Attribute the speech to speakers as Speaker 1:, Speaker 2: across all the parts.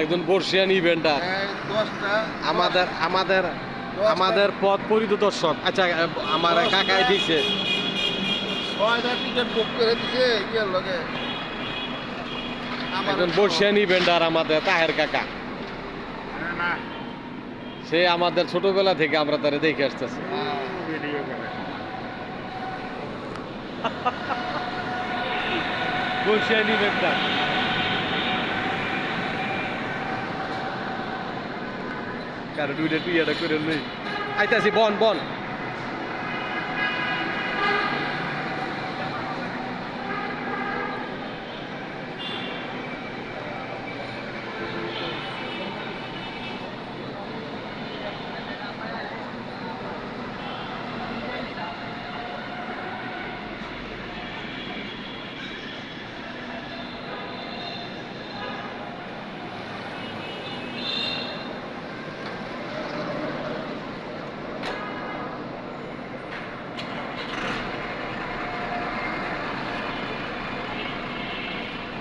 Speaker 1: একজন বর্ষিয়ান ইভেন্টার। আমাদের আমাদের আমাদের পথ পরিদর্শক। আচ্ছা, আমার কাকাই দিছে।
Speaker 2: টিকিট বুক করে দিছে ইয়ের লগে।
Speaker 1: একজন বর্ষিয়ান ইভেন্টার আমাদের তাহের কাকা।
Speaker 2: না
Speaker 1: সে আমাদের ছোটবেলা থেকে আমরা তারে দেখে আসতেছি।
Speaker 2: ভিডিও করে
Speaker 1: বর্ষিয়ান ইভেন্টার। কারণ দুইটা তুই এটা করে নেই। আইতাছি বন বন।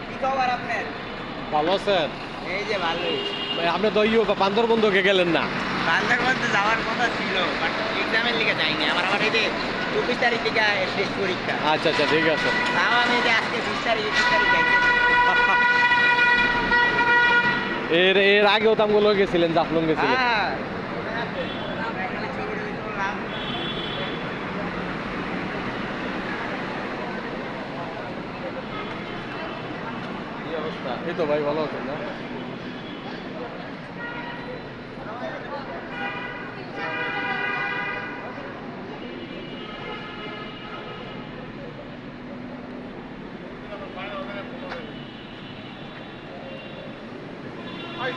Speaker 3: কি খবর আপনার?
Speaker 1: ভালো আছেন?
Speaker 3: এই যে ভালোই।
Speaker 1: আপনি তো ইয়ে বান্দরবন্ধকে গেলেন না?
Speaker 3: বান্দরবনতে যাওয়ার কথা ছিল, বাট এক্সামের লিগে যাইনি। আমার আবার এই যে 24 তারিখ থেকে শেষ পরীক্ষা।
Speaker 1: আচ্ছা আচ্ছা, ঠিক আছে।
Speaker 3: তাও আমি এই যে আজকে 20 তারিখ 21 তারিখ যাইতে।
Speaker 1: এর এর আগেও তো আমগুলো গেছিলেন, জাফলং গেছিলেন।
Speaker 3: হ্যাঁ, মনে আছে? আমরা এখানে ছবি টবি তুললাম।
Speaker 1: কি অবস্থা? এই তো ভাই, ভালো আছেন না?
Speaker 2: ভাই